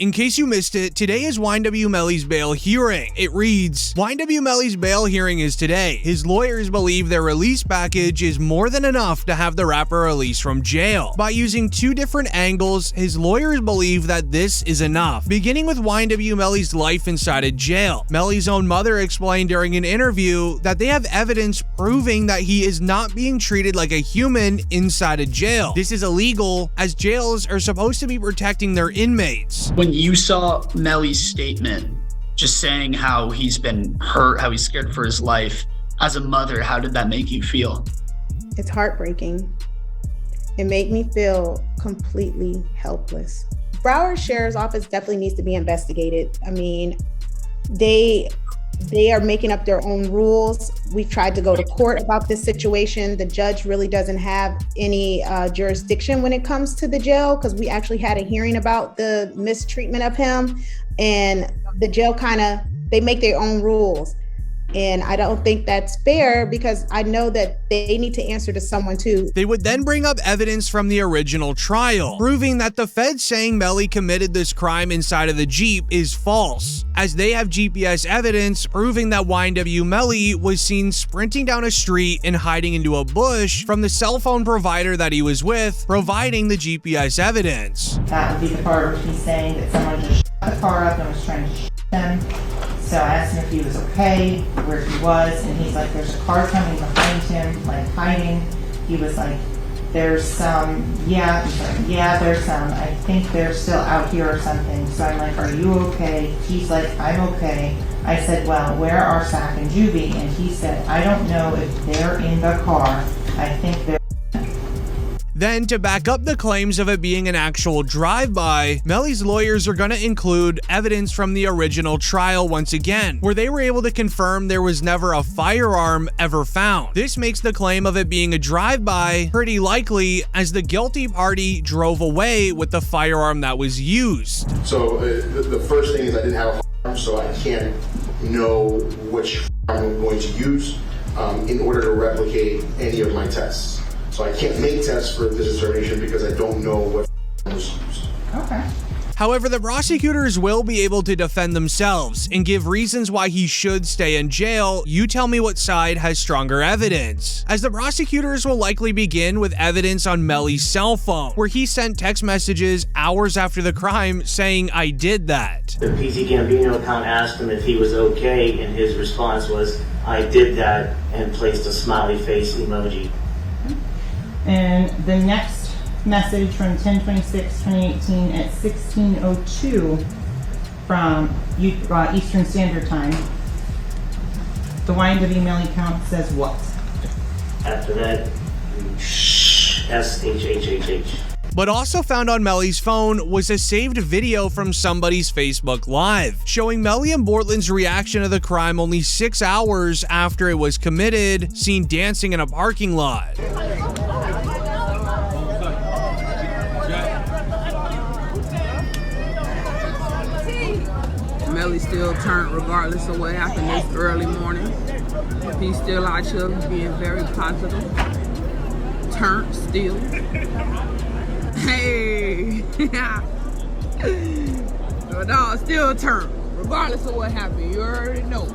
In case you missed it, today is YNW Melly's bail hearing. It reads, YNW Melly's bail hearing is today. His lawyers believe their release package is more than enough to have the rapper released from jail. By using two different angles, his lawyers believe that this is enough. Beginning with YNW Melly's life inside a jail, Melly's own mother explained during an interview that they have evidence proving that he is not being treated like a human inside a jail. This is illegal, as jails are supposed to be protecting their inmates. When you saw Melly's statement, just saying how he's been hurt, how he's scared for his life, as a mother, how did that make you feel? It's heartbreaking. It made me feel completely helpless. Broward Sheriff's Office definitely needs to be investigated. I mean, they are making up their own rules. We've tried to go to court about this situation. The judge really doesn't have any jurisdiction when it comes to the jail, because we actually had a hearing about the mistreatment of him, and the jail they make their own rules. And I don't think that's fair, because I know that they need to answer to someone too. They would then bring up evidence from the original trial, proving that the feds saying Melly committed this crime inside of the Jeep is false, as they have GPS evidence proving that YNW Melly was seen sprinting down a street and hiding into a bush from the cell phone provider that he was with, providing the GPS evidence. That would be the part where he's saying that someone just shot the car up and was trying to shoot him. So I asked him if he was okay, where he was, and he's like, there's a car coming behind him, like hiding. He was like, there's some, yeah. He's like, yeah, there's some. I think they're still out here or something. So I'm like, are you okay? He's like, I'm okay. I said, well, where are Sack and Juvie? And he said, I don't know if they're in the car. I think they're. Then, to back up the claims of it being an actual drive-by, Melly's lawyers are going to include evidence from the original trial once again, where they were able to confirm there was never a firearm ever found. This makes the claim of it being a drive-by pretty likely, as the guilty party drove away with the firearm that was used. So the first thing is I didn't have a firearm, so I can't know which firearm I'm going to use in order to replicate any of my tests. So I can't make tests for this determination because I don't know what was used. Okay. However, the prosecutors will be able to defend themselves and give reasons why he should stay in jail. You tell me what side has stronger evidence, as the prosecutors will likely begin with evidence on Melly's cell phone, where he sent text messages hours after the crime saying, I did that. The PC Gambino account asked him if he was okay, and his response was, I did that, and placed a smiley face emoji. And the next message from 10/26/2018 at 16:02 from Eastern Standard Time. The YNW Melly count says what? After that, SHHHH. But also found on Melly's phone was a saved video from somebody's Facebook Live, showing Melly and Bortland's reaction to the crime only 6 hours after it was committed, seen dancing in a parking lot. Melly still turned regardless of what happened this early morning. He's still out here being very positive. Turned still. Hey! The dog still turned, regardless of what happened. You already know.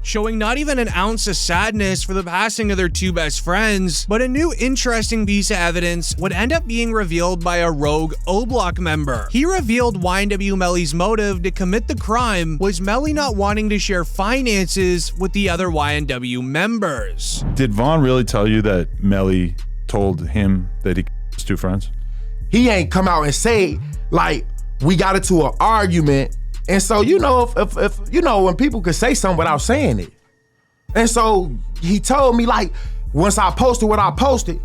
Showing not even an ounce of sadness for the passing of their two best friends, but a new interesting piece of evidence would end up being revealed by a rogue O-Block member. He revealed YNW Melly's motive to commit the crime was Melly not wanting to share finances with the other YNW members. Did Vaughn really tell you that Melly told him that he was two friends? He ain't come out and say, like, we got into an argument. And so, you know, if you know, when people could say something without saying it. And so he told me, like, once I posted what I posted,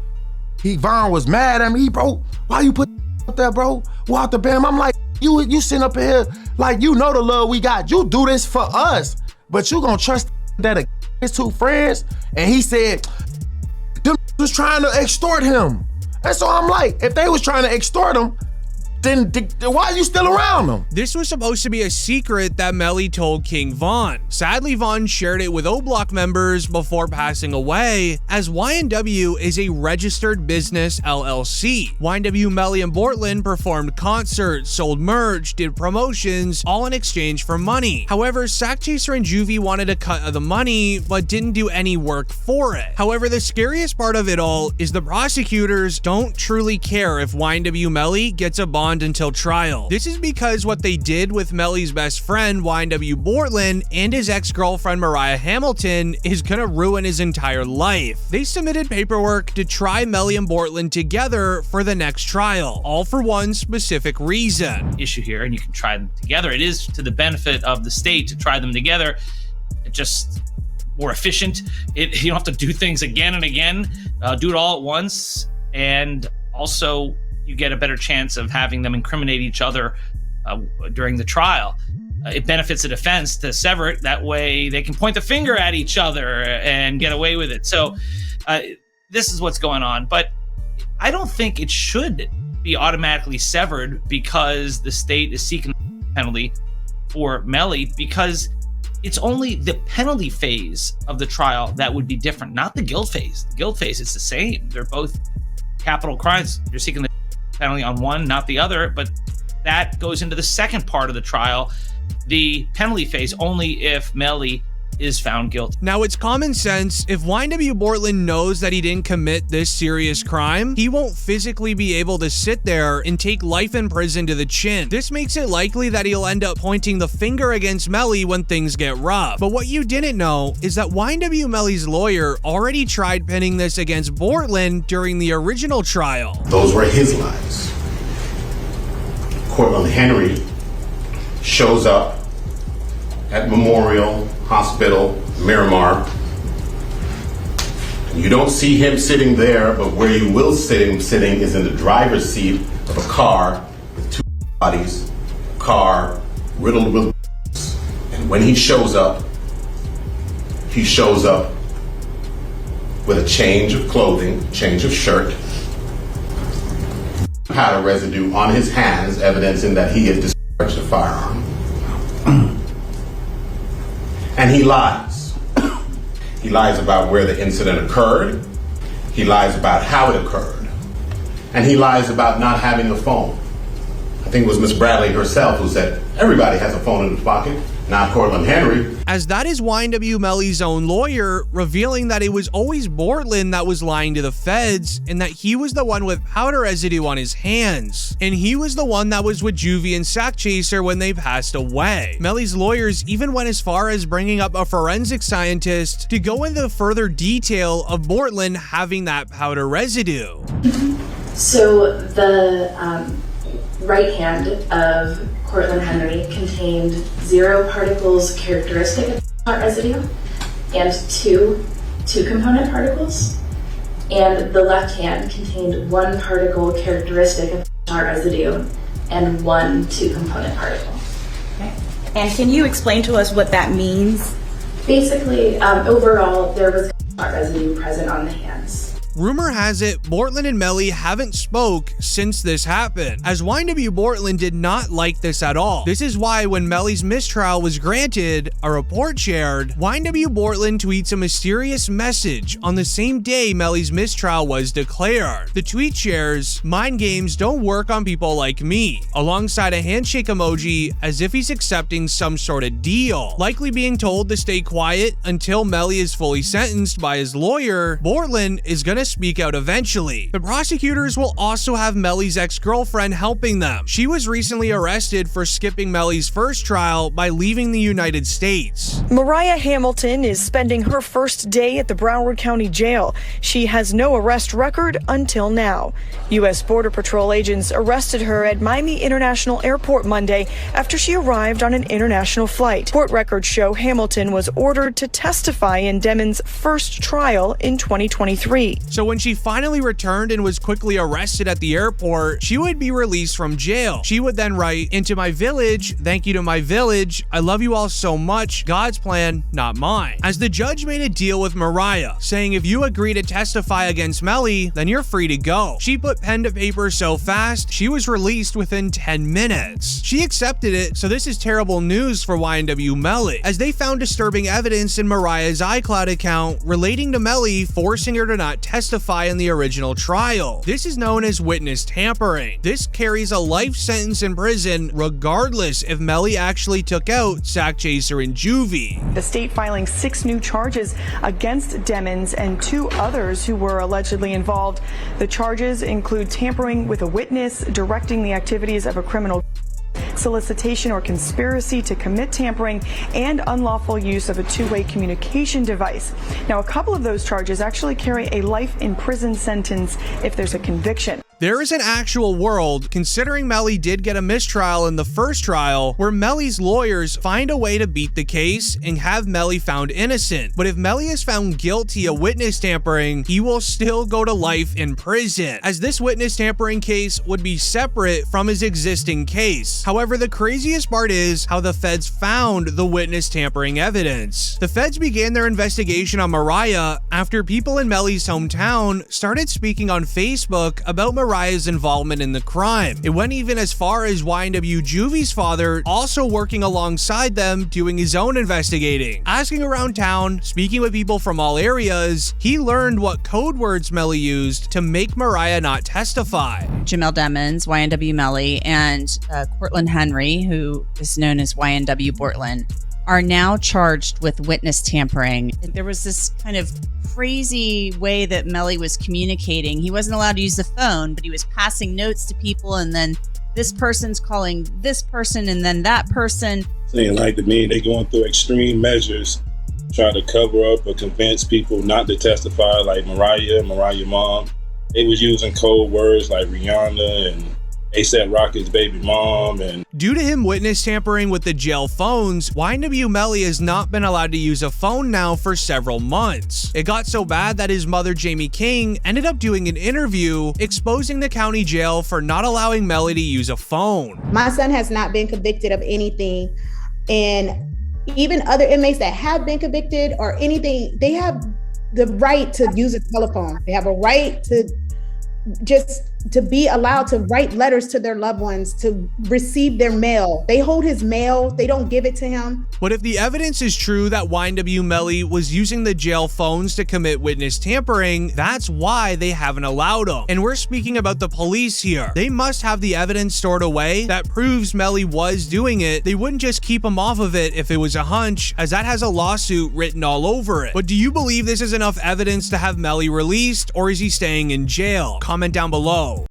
Vaughn was mad at me. Bro, why you put up there, bro? What the bam? I'm like, you sitting up here, like, you know the love we got. You do this for us, but you gonna trust that his two friends? And he said, them was trying to extort him. And so I'm like, if they was trying to extort him, then why are you still around him? This was supposed to be a secret that Melly told King Von. Sadly, Von shared it with O-Block members before passing away, as YNW is a registered business LLC. YNW Melly and Bortland performed concerts, sold merch, did promotions, all in exchange for money. However, Sackchaser and Juvie wanted a cut of the money, but didn't do any work for it. However, the scariest part of it all is the prosecutors don't truly care if YNW Melly gets a bond until trial. This is because what they did with Melly's best friend, YNW Bortland, and his ex-girlfriend Mariah Hamilton is gonna ruin his entire life. They submitted paperwork to try Melly and Bortland together for the next trial, all for one specific reason. Issue here, and you can try them together. It is to the benefit of the state to try them together. It just more efficient. You don't have to do things again and again. Do it all at once, and also you get a better chance of having them incriminate each other during the trial. It benefits the defense to sever it. That way they can point the finger at each other and get away with it. So this is what's going on. But I don't think it should be automatically severed because the state is seeking a penalty for Melly, because it's only the penalty phase of the trial that would be different, not the guilt phase. The guilt phase is the same. They're both capital crimes. You're seeking the penalty on one, not the other, but that goes into the second part of the trial, the penalty phase, only if Melly is found guilty. Now, it's common sense. If YNW Bortland knows that he didn't commit this serious crime, he won't physically be able to sit there and take life in prison to the chin. This makes it likely that he'll end up pointing the finger against Melly when things get rough. But what you didn't know is that YNW Melly's lawyer already tried pinning this against Bortland during the original trial. Those were his lies. Cortland Henry shows up at Memorial Hospital, Miramar. You don't see him sitting there, but where you will see him sitting is in the driver's seat of a car with two bodies, a car riddled with bullets. And when he shows up with a change of clothing, change of shirt, powder residue on his hands, evidencing that he had discharged a firearm. And he lies. He lies about where the incident occurred. He lies about how it occurred. And he lies about not having a phone. I think it was Miss Bradley herself who said, everybody has a phone in his pocket, not Cortland Henry. As that is YNW Melly's own lawyer revealing that it was always Bortland that was lying to the feds and that he was the one with powder residue on his hands. And he was the one that was with Juvie and Sackchaser when they passed away. Melly's lawyers even went as far as bringing up a forensic scientist to go into further detail of Bortland having that powder residue. So the right hand of Cortland Henry contained 0 particles characteristic of powder residue and two-component particles, and the left hand contained 1 particle characteristic of powder residue and 1 two-component particle. Okay. And can you explain to us what that means? Basically, overall, there was powder residue present on the hands. Rumor has it Bortland and Melly haven't spoke since this happened, as YNW Bortland did not like this at all. This is why when Melly's mistrial was granted, a report shared, YNW Bortland tweets a mysterious message on the same day Melly's mistrial was declared. The tweet shares, "Mind games don't work on people like me," alongside a handshake emoji as if he's accepting some sort of deal. Likely being told to stay quiet until Melly is fully sentenced by his lawyer, Bortland is gonna speak out eventually. The prosecutors will also have Melly's ex-girlfriend helping them. She was recently arrested for skipping Melly's first trial by leaving the United States. Mariah Hamilton is spending her first day at the Broward County Jail. She has no arrest record until now. U.S. Border Patrol agents arrested her at Miami International Airport Monday after she arrived on an international flight. Court records show Hamilton was ordered to testify in Demon's first trial in 2023. So when she finally returned and was quickly arrested at the airport, she would be released from jail. She would then write, "Into my village, thank you to my village. I love you all so much. God's plan, not mine." As the judge made a deal with Mariah, saying if you agree to testify against Melly, then you're free to go. She put pen to paper so fast, she was released within 10 minutes. She accepted it, so this is terrible news for YNW Melly, as they found disturbing evidence in Mariah's iCloud account relating to Melly forcing her to not testify in the original trial. This is known as witness tampering. This carries a life sentence in prison regardless if Melly actually took out Sack Chaser and Juvie. The state filing 6 new charges against Demmons and 2 others who were allegedly involved. The charges include tampering with a witness, directing the activities of a criminal, solicitation or conspiracy to commit tampering, and unlawful use of a two-way communication device. Now, a couple of those charges actually carry a life in prison sentence if there's a conviction. There is an actual world, considering Melly did get a mistrial in the first trial, where Melly's lawyers find a way to beat the case and have Melly found innocent. But if Melly is found guilty of witness tampering, he will still go to life in prison, as this witness tampering case would be separate from his existing case. However, the craziest part is how the feds found the witness tampering evidence. The feds began their investigation on Mariah after people in Melly's hometown started speaking on Facebook about Mariah's involvement in the crime. It went even as far as YNW Juvie's father also working alongside them doing his own investigating. Asking around town, speaking with people from all areas, he learned what code words Melly used to make Mariah not testify. Jamel Demmons, YNW Melly, and Cortland Henry, who is known as YNW Bortland, are now charged with witness tampering. There was this kind of crazy way that Melly was communicating. He wasn't allowed to use the phone, but he was passing notes to people, and then this person's calling this person and then that person. Saying like to me, they going through extreme measures, trying to cover up or convince people not to testify, like Mariah mom. They was using code words like Rihanna and A$AP Rocky's baby mom. And due to him witness tampering with the jail phones, YNW Melly has not been allowed to use a phone now for several months. It got so bad that his mother, Jamie King, ended up doing an interview exposing the county jail for not allowing Melly to use a phone. My son has not been convicted of anything, and even other inmates that have been convicted or anything, they have the right to use a telephone. They have a right to just to be allowed to write letters to their loved ones, to receive their mail. They hold his mail, they don't give it to him. But if the evidence is true that YNW Melly was using the jail phones to commit witness tampering, that's why they haven't allowed him. And we're speaking about the police here. They must have the evidence stored away that proves Melly was doing it. They wouldn't just keep him off of it if it was a hunch, as that has a lawsuit written all over it. But do you believe this is enough evidence to have Melly released, or is he staying in jail? Comment down below.